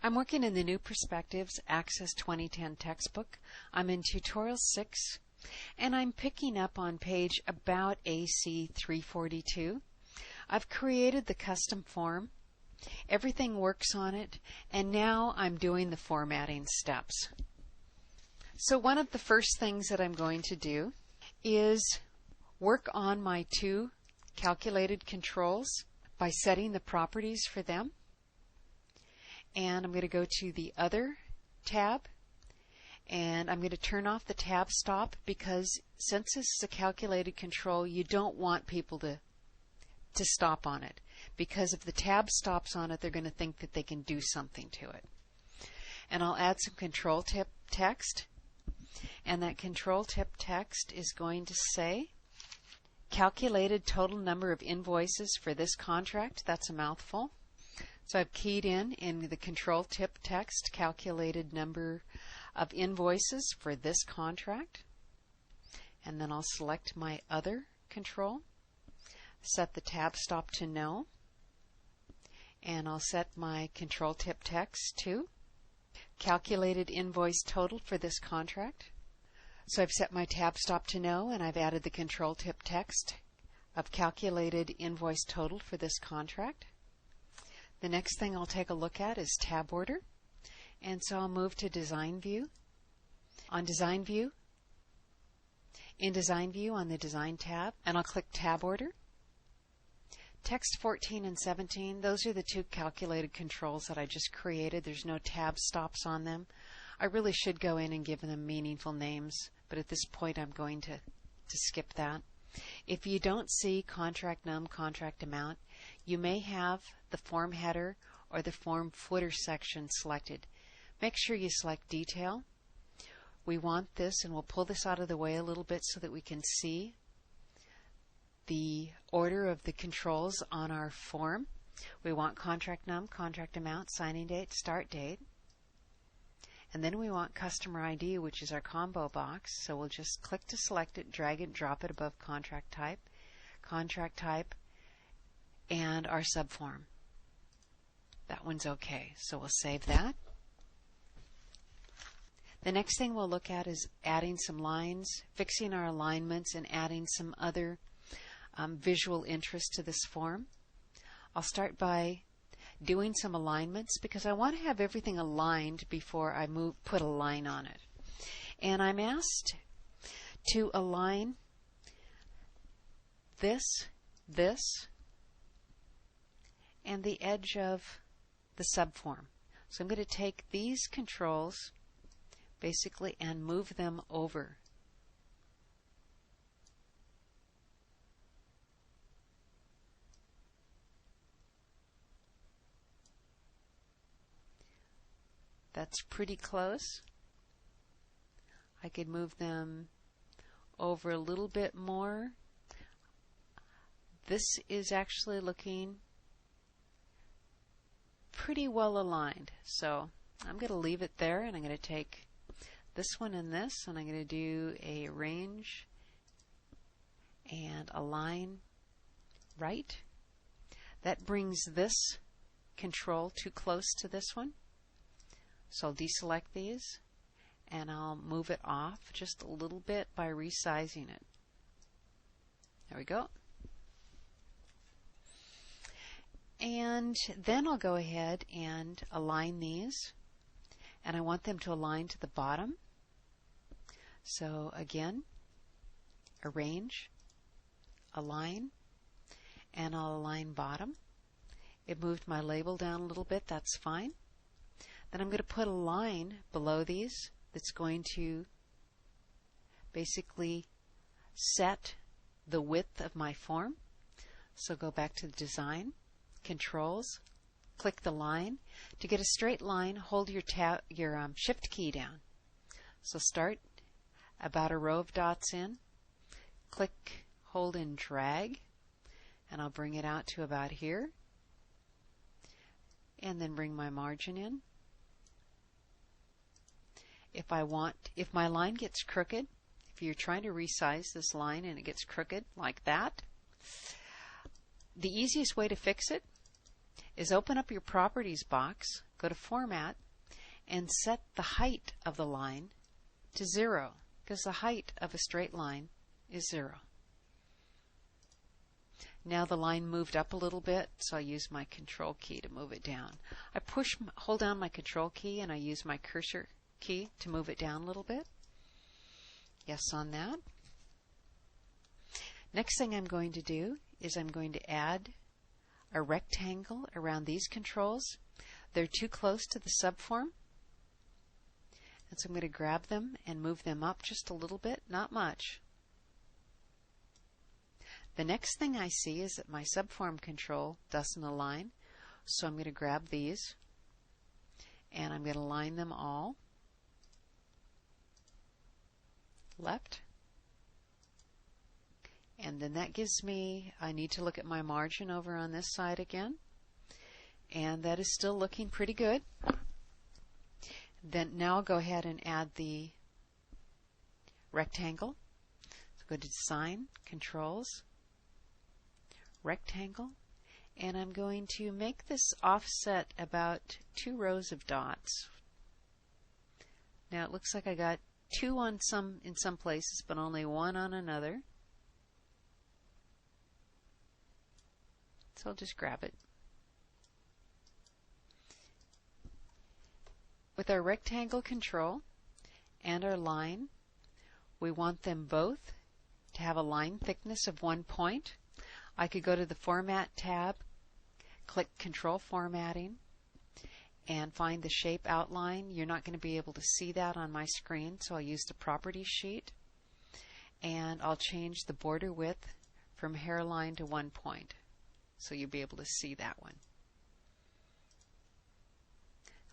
I'm working in the New Perspectives Access 2010 textbook. I'm in Tutorial 6, and I'm picking up on page About AC 342. I've created the custom form. Everything works on it, and now I'm doing the formatting steps. So one of the first things that I'm going to do is work on my two calculated controls by setting the properties for them. And I'm going to go to the Other tab, and I'm going to turn off the tab stop because since this is a calculated control, you don't want people to stop on it, because if the tab stops on it, they're going to think that they can do something to it. And I'll add some control tip text, and that control tip text is going to say calculated total number of invoices for this contract. That's a mouthful. So I've keyed in the control tip text calculated number of invoices for this contract, and then I'll select my Other control, set the tab stop to no, and I'll set my control tip text to calculated invoice total for this contract. So I've set my tab stop to no, and I've added the control tip text of calculated invoice total for this contract. The next thing I'll take a look at is tab order, and so I'll move to Design View. On Design View, in Design View on the Design tab, and I'll click Tab Order. Text 14 and 17, those are the two calculated controls that I just created. There's no tab stops on them. I really should go in and give them meaningful names, but at this point I'm going to skip that. If you don't see contract num, contract amount, you may have the form header or the form footer section selected. Make sure you select detail. We want this, and we'll pull this out of the way a little bit so that we can see the order of the controls on our form. We want contract num, contract amount, signing date, start date. And then we want customer ID, which is our combo box. So we'll just click to select it, drag it, drop it above contract type, and our subform. That one's okay. So we'll save that. The next thing we'll look at is adding some lines, fixing our alignments, and adding some other visual interest to this form. I'll start by doing some alignments because I want to have everything aligned before I put a line on it. And I'm asked to align this, and the edge of the subform. So I'm going to take these controls basically and move them over. That's pretty close. I could move them over a little bit more. This is actually looking pretty well aligned. So I'm going to leave it there, and I'm going to take this one and this, and I'm going to do a range and align right. That brings this control too close to this one. So I'll deselect these, and I'll move it off just a little bit by resizing it. There we go. And then I'll go ahead and align these, and I want them to align to the bottom. So again, arrange, align, and I'll align bottom. It moved my label down a little bit, that's fine. Then I'm going to put a line below these that's going to basically set the width of my form. So go back to the Design, Controls, click the line. To get a straight line, hold your Shift key down. So start about a row of dots in, click, hold, and drag, and I'll bring it out to about here, and then bring my margin in. If my line gets crooked, if you're trying to resize this line and it gets crooked like that, the easiest way to fix it is open up your Properties box, go to Format, and set the height of the line to 0, because the height of a straight line is 0. Now the line moved up a little bit, so I use my Control key to move it down. I hold down my Control key, and I use my cursor key to move it down a little bit. Yes on that. Next thing I'm going to do is I'm going to add a rectangle around these controls. They're too close to the subform, and so I'm going to grab them and move them up just a little bit, not much. The next thing I see is that my subform control doesn't align, so I'm going to grab these and I'm going to line them all left. And then that gives me, I need to look at my margin over on this side again, and that is still looking pretty good. Then now I'll go ahead and add the rectangle. So go to Design, Controls, Rectangle, and I'm going to make this offset about 2 rows of dots. Now it looks like I got 2 on in some places, but only 1 on another. So I'll just grab it. With our rectangle control and our line, we want them both to have a line thickness of 1 point. I could go to the Format tab, click Control Formatting, and find the shape outline. You're not going to be able to see that on my screen, so I'll use the Properties sheet, and I'll change the border width from hairline to 1 point, so you'll be able to see that one.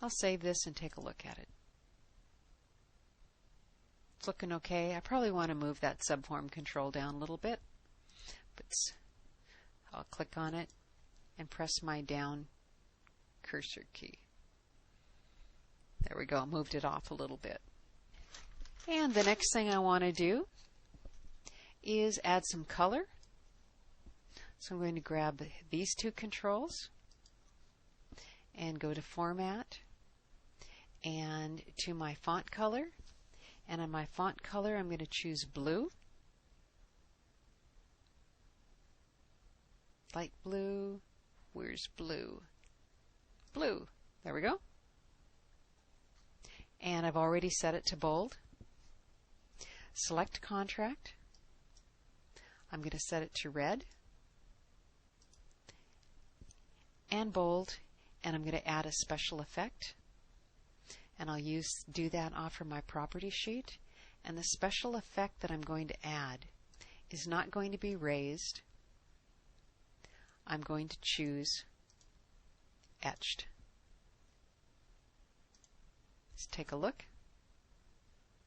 I'll save this and take a look at it. It's looking okay. I probably want to move that subform control down a little bit, but I'll click on it and press my down cursor key. There we go, moved it off a little bit. And the next thing I want to do is add some color. So I'm going to grab these 2 controls and go to Format and to my font color. And on my font color, I'm going to choose blue, light blue. Where's blue? Blue. There we go. And I've already set it to bold. Select Contract. I'm going to set it to red and bold, and I'm going to add a special effect. And I'll do that off of my Properties sheet. And the special effect that I'm going to add is not going to be raised. I'm going to choose Etched. Let's take a look.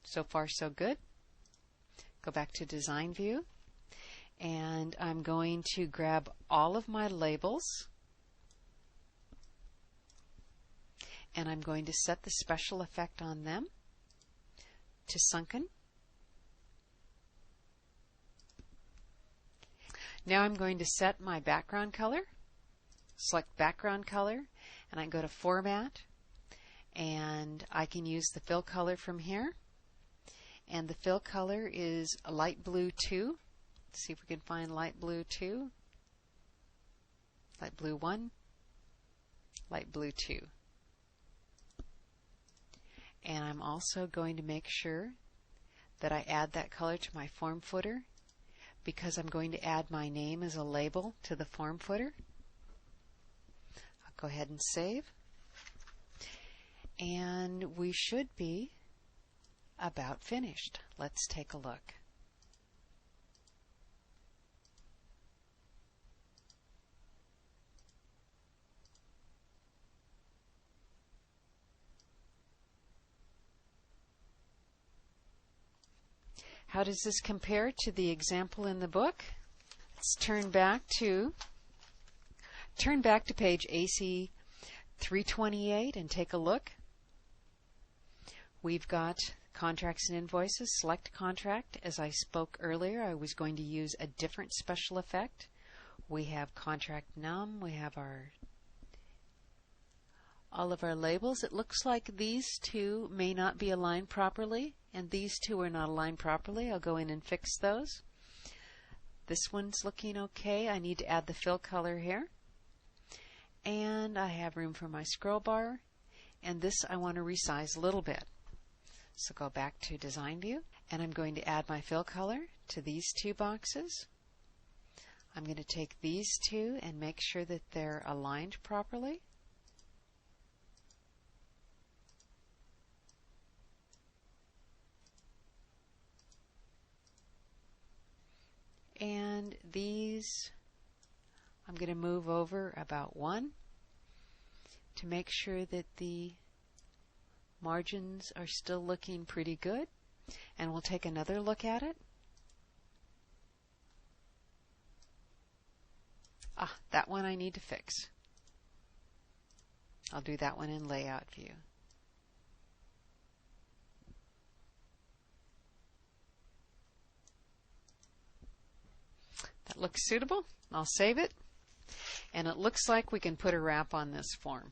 So far so good. Go back to Design View, and I'm going to grab all of my labels, and I'm going to set the special effect on them to Sunken. Now I'm going to set my background color. Select Background Color, and I go to Format, and I can use the fill color from here. And the fill color is a light blue 2. Let's see if we can find light blue 2. Light blue 1. Light blue 2. And I'm also going to make sure that I add that color to my form footer, because I'm going to add my name as a label to the form footer. I'll go ahead and save. And we should be about finished. Let's take a look. How does this compare to the example in the book? Let's turn back to page AC 328 and take a look. We've got Contracts and Invoices. Select Contract. As I spoke earlier, I was going to use a different special effect. We have Contract Num. We have our all of our labels. It looks like these two may not be aligned properly, and these two are not aligned properly. I'll go in and fix those. This one's looking okay. I need to add the fill color here. And I have room for my scroll bar, and this I want to resize a little bit. So go back to Design View, and I'm going to add my fill color to these two boxes. I'm going to take these two and make sure that they're aligned properly. And these I'm going to move over about 1 to make sure that the margins are still looking pretty good. And we'll take another look at it. That one I need to fix. I'll do that one in Layout View. That looks suitable. I'll save it. And it looks like we can put a wrap on this form.